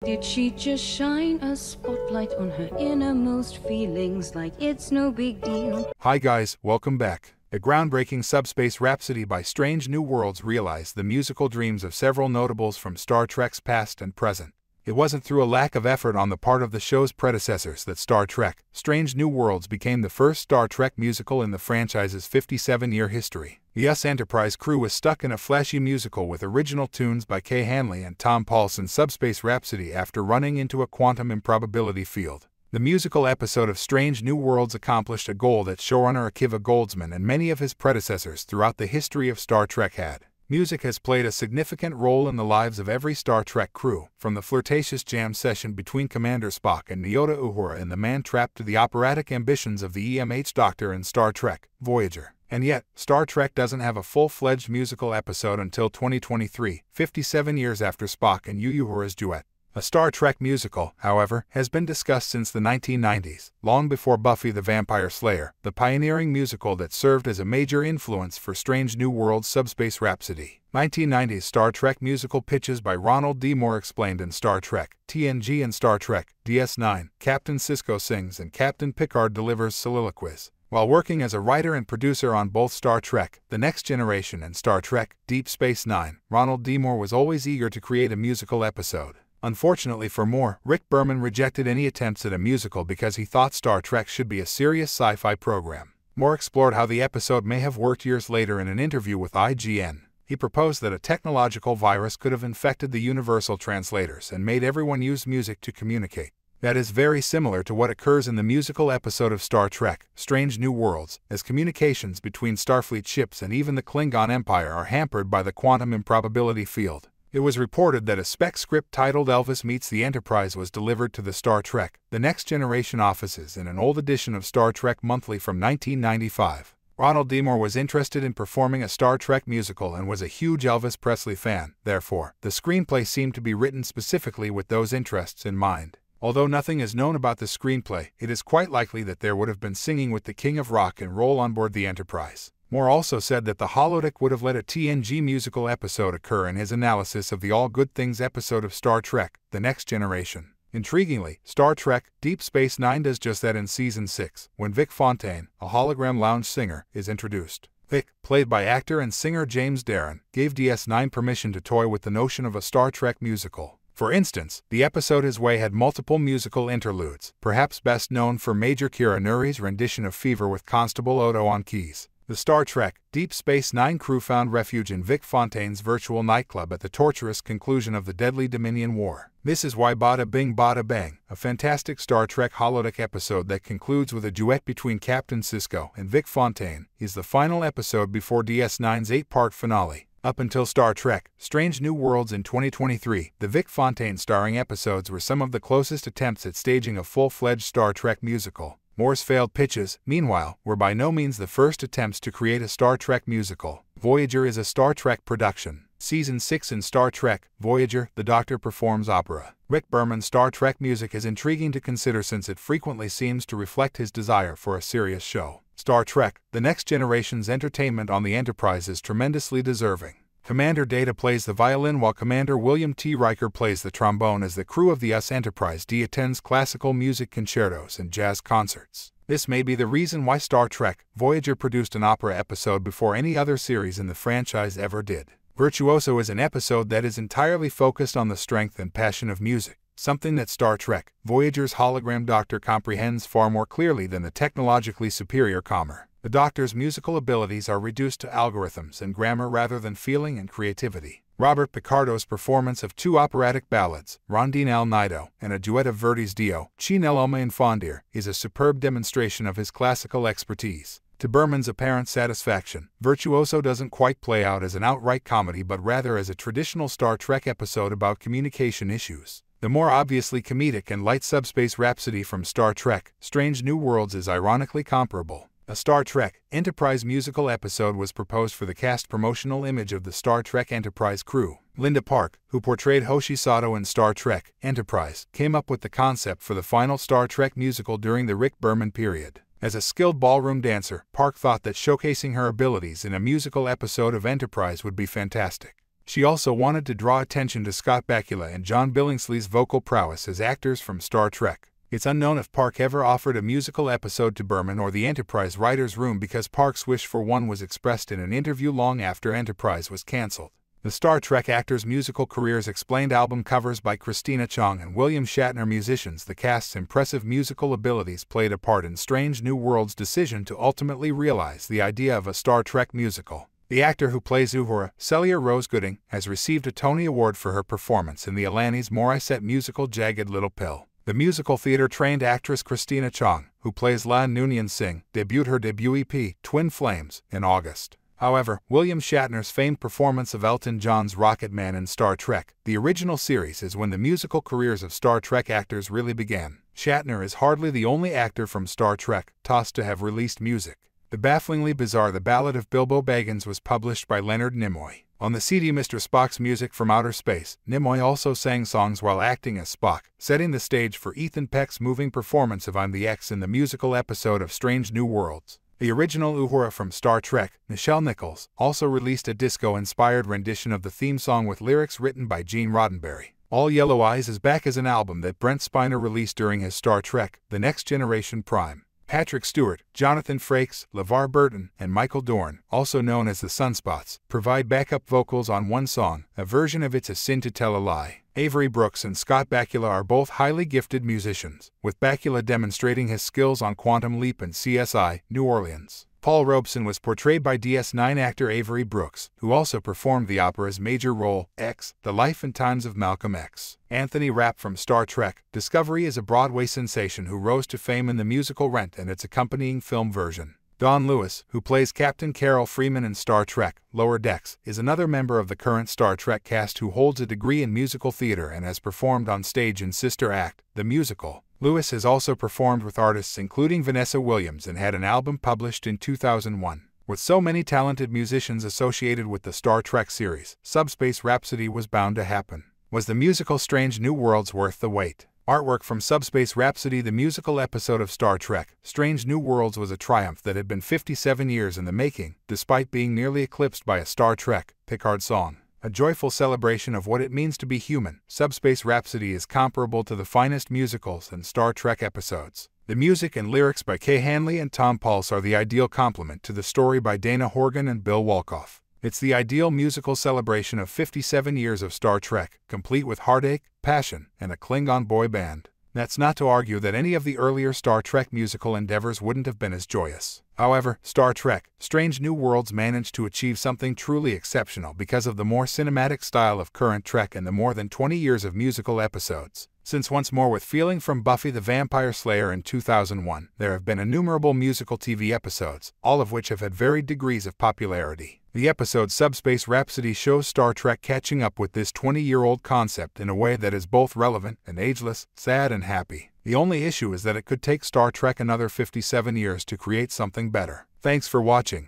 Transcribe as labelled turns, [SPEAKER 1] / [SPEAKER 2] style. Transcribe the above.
[SPEAKER 1] Did she just shine a spotlight on her innermost feelings like it's no big deal?
[SPEAKER 2] Hi guys, welcome back. A groundbreaking Subspace Rhapsody by Strange New Worlds realized the musical dreams of several notables from Star Trek's past and present. It wasn't through a lack of effort on the part of the show's predecessors that Star Trek: Strange New Worlds became the first Star Trek musical in the franchise's 57-year history. The USS Enterprise crew was stuck in a flashy musical with original tunes by Hanley and Polce in Subspace Rhapsody after running into a quantum improbability field. The musical episode of Strange New Worlds accomplished a goal that showrunner Akiva Goldsman and many of his predecessors throughout the history of Star Trek had. Music has played a significant role in the lives of every Star Trek crew, from the flirtatious jam session between Commander Spock and Nyota Uhura in The Man Trap to the operatic ambitions of the EMH Doctor in Star Trek: Voyager. And yet, Star Trek doesn't have a full-fledged musical episode until 2023, 57 years after Spock and Uhura's duet. A Star Trek musical, however, has been discussed since the 1990s, long before Buffy the Vampire Slayer, the pioneering musical that served as a major influence for Strange New Worlds' Subspace Rhapsody. 1990s Star Trek musical pitches by Ronald D. Moore explained in Star Trek: TNG and Star Trek: DS9, Captain Sisko sings and Captain Picard delivers soliloquies. While working as a writer and producer on both Star Trek: The Next Generation and Star Trek: Deep Space Nine, Ronald D. Moore was always eager to create a musical episode. Unfortunately for Moore, Rick Berman rejected any attempts at a musical because he thought Star Trek should be a serious sci-fi program. Moore explored how the episode may have worked years later in an interview with IGN. He proposed that a technological virus could have infected the universal translators and made everyone use music to communicate. That is very similar to what occurs in the musical episode of Star Trek: Strange New Worlds, as communications between Starfleet ships and even the Klingon Empire are hampered by the quantum improbability field. It was reported that a spec script titled Elvis Meets the Enterprise was delivered to the Star Trek: The Next Generation offices in an old edition of Star Trek Monthly from 1995. Ronald D. Moore was interested in performing a Star Trek musical and was a huge Elvis Presley fan. Therefore, the screenplay seemed to be written specifically with those interests in mind. Although nothing is known about the screenplay, it is quite likely that there would have been singing with the King of Rock and Roll on board the Enterprise. Moore also said that the holodeck would have let a TNG musical episode occur in his analysis of the All Good Things episode of Star Trek: The Next Generation. Intriguingly, Star Trek: Deep Space Nine does just that in Season 6, when Vic Fontaine, a hologram lounge singer, is introduced. Vic, played by actor and singer James Darren, gave DS9 permission to toy with the notion of a Star Trek musical. For instance, the episode His Way had multiple musical interludes, perhaps best known for Major Kira Nuri's rendition of Fever with Constable Odo on keys. The Star Trek: Deep Space Nine crew found refuge in Vic Fontaine's virtual nightclub at the torturous conclusion of the deadly Dominion War. This is why Bada Bing Bada Bang, a fantastic Star Trek holodeck episode that concludes with a duet between Captain Sisko and Vic Fontaine, is the final episode before DS9's 8-part finale. Up until Star Trek: Strange New Worlds in 2023, the Vic Fontaine starring episodes were some of the closest attempts at staging a full-fledged Star Trek musical. Moore's failed pitches, meanwhile, were by no means the first attempts to create a Star Trek musical. Voyager is a Star Trek production. Season 6 in Star Trek: Voyager, the Doctor performs opera. Rick Berman's Star Trek music is intriguing to consider since it frequently seems to reflect his desire for a serious show. Star Trek: The Next Generation's entertainment on the Enterprise is tremendously deserving. Commander Data plays the violin while Commander William T. Riker plays the trombone as the crew of the USS Enterprise D attends classical music concertos and jazz concerts. This may be the reason why Star Trek: Voyager produced an opera episode before any other series in the franchise ever did. Virtuoso is an episode that is entirely focused on the strength and passion of music, something that Star Trek: Voyager's hologram Doctor comprehends far more clearly than the technologically superior Commer. The Doctor's musical abilities are reduced to algorithms and grammar rather than feeling and creativity. Robert Picardo's performance of 2 operatic ballads, Rondine al Nido, and a duet of Verdi's Dio, Ci nell'alma infondir, is a superb demonstration of his classical expertise. To Berman's apparent satisfaction, Virtuoso doesn't quite play out as an outright comedy but rather as a traditional Star Trek episode about communication issues. The more obviously comedic and light Subspace Rhapsody from Star Trek: Strange New Worlds is ironically comparable. A Star Trek: Enterprise musical episode was proposed for the cast promotional image of the Star Trek Enterprise crew. Linda Park, who portrayed Hoshi Sato in Star Trek: Enterprise, came up with the concept for the final Star Trek musical during the Rick Berman period. As a skilled ballroom dancer, Park thought that showcasing her abilities in a musical episode of Enterprise would be fantastic. She also wanted to draw attention to Scott Bakula and John Billingsley's vocal prowess as actors from Star Trek. It's unknown if Park ever offered a musical episode to Berman or the Enterprise writer's room, because Park's wish for one was expressed in an interview long after Enterprise was cancelled. The Star Trek actors' musical careers explained: album covers by Christina Chong and William Shatner. Musicians. The cast's impressive musical abilities played a part in Strange New Worlds' decision to ultimately realize the idea of a Star Trek musical. The actor who plays Uhura, Celia Rose Gooding, has received a Tony Award for her performance in the Alanis Morissette musical Jagged Little Pill. The musical theater-trained actress Christina Chong, who plays La Noonien Singh, debuted her debut EP, Twin Flames, in August. However, William Shatner's famed performance of Elton John's Rocket Man in Star Trek, the original series, is when the musical careers of Star Trek actors really began. Shatner is hardly the only actor from Star Trek tossed to have released music. The bafflingly bizarre The Ballad of Bilbo Baggins was published by Leonard Nimoy. On the CD Mr. Spock's Music from Outer Space, Nimoy also sang songs while acting as Spock, setting the stage for Ethan Peck's moving performance of I'm the X in the musical episode of Strange New Worlds. The original Uhura from Star Trek, Nichelle Nichols, also released a disco-inspired rendition of the theme song with lyrics written by Gene Roddenberry. All Yellow Eyes is back as an album that Brent Spiner released during his Star Trek: The Next Generation Prime. Patrick Stewart, Jonathan Frakes, LeVar Burton, and Michael Dorn, also known as the Sunspots, provide backup vocals on one song, a version of It's a Sin to Tell a Lie. Avery Brooks and Scott Bakula are both highly gifted musicians, with Bakula demonstrating his skills on Quantum Leap and CSI: New Orleans. Paul Robeson was portrayed by DS9 actor Avery Brooks, who also performed the opera's major role, X, The Life and Times of Malcolm X. Anthony Rapp from Star Trek: Discovery is a Broadway sensation who rose to fame in the musical Rent and its accompanying film version. Don Lewis, who plays Captain Carol Freeman in Star Trek: Lower Decks, is another member of the current Star Trek cast who holds a degree in musical theater and has performed on stage in Sister Act, the musical. Lewis has also performed with artists including Vanessa Williams and had an album published in 2001. With so many talented musicians associated with the Star Trek series, Subspace Rhapsody was bound to happen. Was the musical Strange New Worlds worth the wait? Artwork from Subspace Rhapsody, the musical episode of Star Trek: Strange New Worlds, was a triumph that had been 57 years in the making, despite being nearly eclipsed by a Star Trek Picard song. A joyful celebration of what it means to be human, Subspace Rhapsody is comparable to the finest musicals and Star Trek episodes. The music and lyrics by Kay Hanley and Tom Polce are the ideal complement to the story by Dana Horgan and Bill Wolkoff. It's the ideal musical celebration of 57 years of Star Trek, complete with heartache, passion, and a Klingon boy band. That's not to argue that any of the earlier Star Trek musical endeavors wouldn't have been as joyous. However, Star Trek: Strange New Worlds managed to achieve something truly exceptional because of the more cinematic style of current Trek and the more than 20 years of musical episodes. Since Once More with Feeling from Buffy the Vampire Slayer in 2001, there have been innumerable musical TV episodes, all of which have had varied degrees of popularity. The episode Subspace Rhapsody shows Star Trek catching up with this 20-year-old concept in a way that is both relevant and ageless, sad and happy. The only issue is that it could take Star Trek another 57 years to create something better. Thanks for watching.